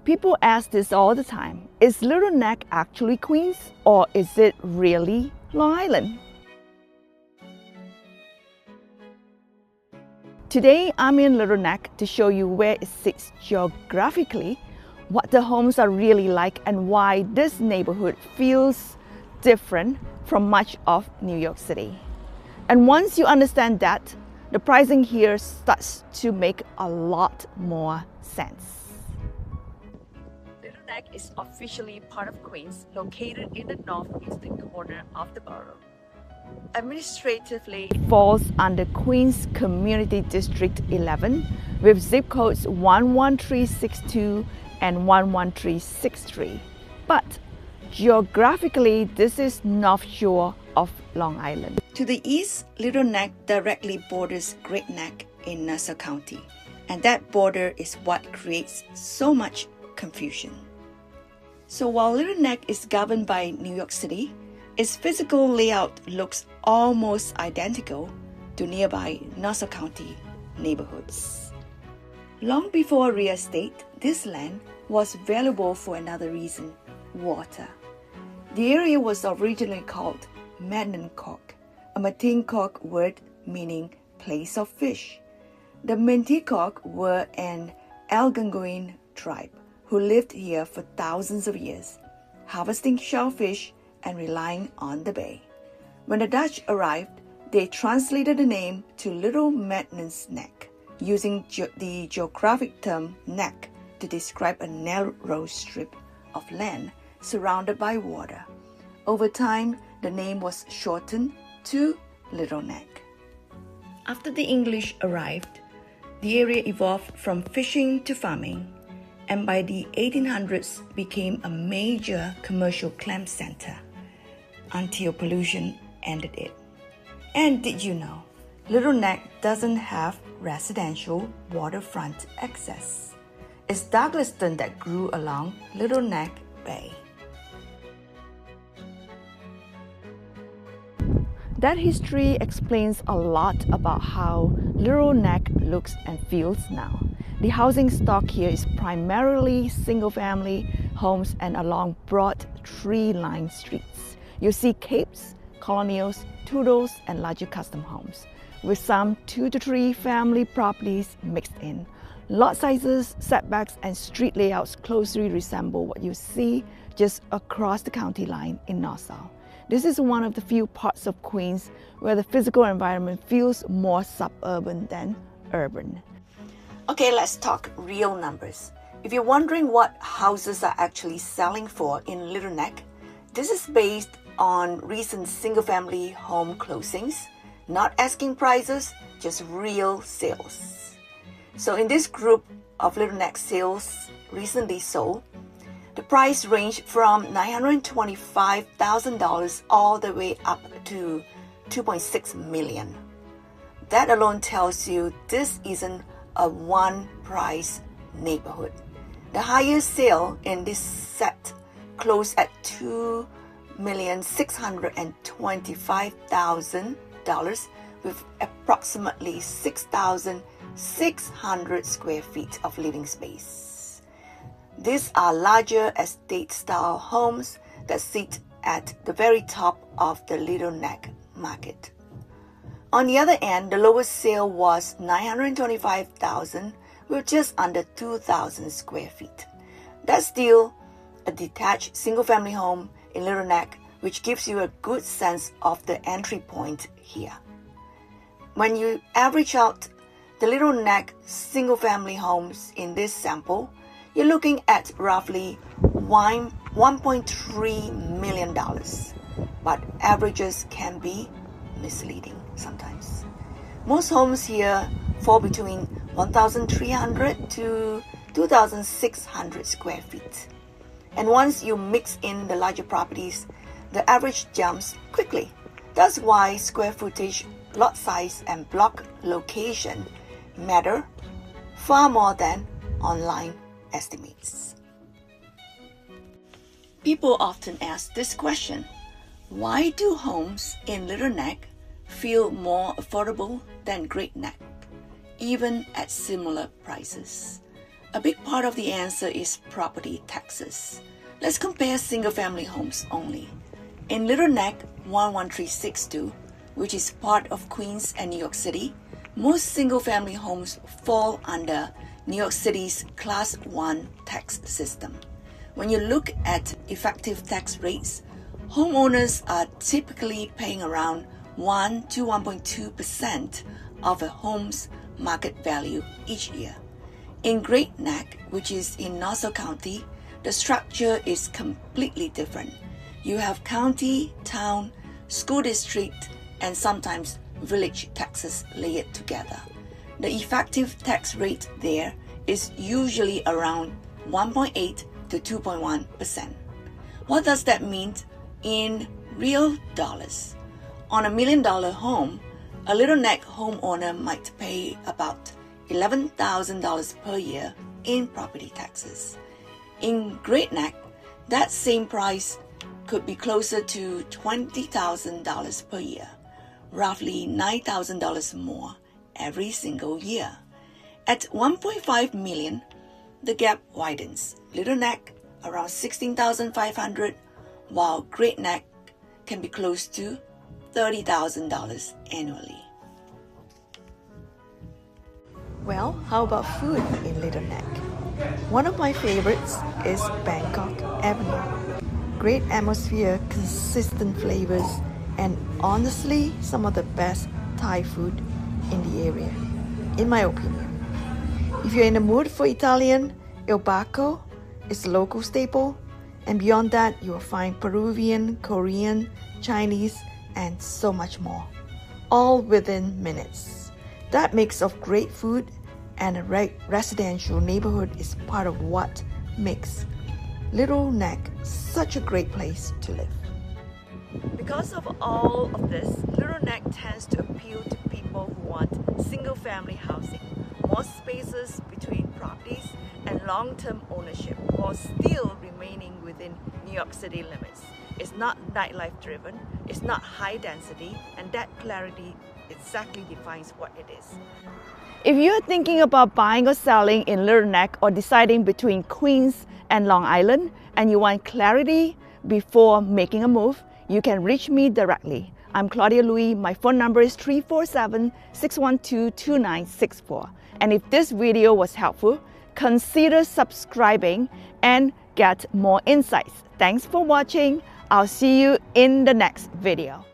People ask this all the time. Is Little Neck actually Queens, or is it really Long Island? Today, I'm in Little Neck to show you where it sits geographically, what the homes are really like, and why this neighborhood feels different from much of New York City. And once you understand that, the pricing here starts to make a lot more sense. Little Neck is officially part of Queens, located in the northeastern corner of the borough. Administratively, it falls under Queens Community District 11 with zip codes 11362 and 11363. But geographically, this is North Shore of Long Island. To the east, Little Neck directly borders Great Neck in Nassau County, and that border is what creates so much confusion. So while Little Neck is governed by New York City, its physical layout looks almost identical to nearby Nassau County neighborhoods. Long before real estate, this land was valuable for another reason: water. The area was originally called Bangkok, a Matinkok word meaning place of fish. The Matinkok were an Algonquin tribe who lived here for thousands of years, harvesting shellfish and relying on the bay. When the Dutch arrived, they translated the name to Little Maintenance Neck, using the geographic term neck to describe a narrow strip of land surrounded by water. Over time, the name was shortened to Little Neck. After the English arrived, the area evolved from fishing to farming, and by the 1800s became a major commercial clam center until pollution ended it. And did you know, Little Neck doesn't have residential waterfront access? It's Douglaston that grew along Little Neck Bay. That history explains a lot about how Little Neck looks and feels now. The housing stock here is primarily single-family homes and along broad tree-lined streets. You see capes, colonials, Tudors, and larger custom homes, with some 2 to 3 family properties mixed in. Lot sizes, setbacks, and street layouts closely resemble what you see just across the county line in Nassau. This is one of the few parts of Queens where the physical environment feels more suburban than urban. Okay, let's talk real numbers. If you're wondering what houses are actually selling for in Little Neck, this is based on recent single-family home closings, not asking prices, just real sales. So in this group of Little Neck sales recently sold, the price ranged from $925,000 all the way up to $2.6 million. That alone tells you this isn't a one-price neighborhood. The highest sale in this set closed at $2,625,000 with approximately 6,600 square feet of living space. These are larger estate-style homes that sit at the very top of the Little Neck market. On the other end, the lowest sale was $925,000 with just under 2,000 square feet. That's still a detached single-family home in Little Neck, which gives you a good sense of the entry point here. When you average out the Little Neck single-family homes in this sample, you're looking at roughly $1.3 million, but averages can be misleading sometimes. Most homes here fall between 1,300 to 2,600 square feet. And once you mix in the larger properties, the average jumps quickly. That's why square footage, lot size, and block location matter far more than online estimates. People often ask this question: why do homes in Little Neck feel more affordable than Great Neck, even at similar prices? A big part of the answer is property taxes. Let's compare single-family homes only. In Little Neck 11362, which is part of Queens and New York City, most single-family homes fall under New York City's Class 1 tax system. When you look at effective tax rates, homeowners are typically paying around 1 to 1.2% of a home's market value each year. In Great Neck, which is in Nassau County, the structure is completely different. You have county, town, school district, and sometimes village taxes layered together. The effective tax rate there is usually around 1.8 to 2.1%. What does that mean in real dollars? On $1 million home, a Little Neck homeowner might pay about $11,000 per year in property taxes. In Great Neck, that same price could be closer to $20,000 per year, roughly $9,000 more every single year. At $1.5 million, the gap widens. Little Neck around $16,500, while Great Neck can be close to $30,000 annually. Well, how about food in Little Neck? One of my favorites is Bangkok Avenue. Great atmosphere, consistent flavors, and honestly, some of the best Thai food in the area, in my opinion. If you're in the mood for Italian, Il Bacco is a local staple, and beyond that, you will find Peruvian, Korean, Chinese, and so much more, all within minutes. That mix of great food and a residential neighborhood is part of what makes Little Neck such a great place to live. Because of all of this, Little Neck tends to appeal to people who want single-family housing, more spaces between properties, and long-term ownership while still remaining within New York City limits. It's not nightlife driven, it's not high density, and that clarity exactly defines what it is. If you're thinking about buying or selling in Little Neck or deciding between Queens and Long Island and you want clarity before making a move, you can reach me directly. I'm Claudia Louis. My phone number is 347-612-2964. And if this video was helpful, consider subscribing and get more insights. Thanks for watching. I'll see you in the next video.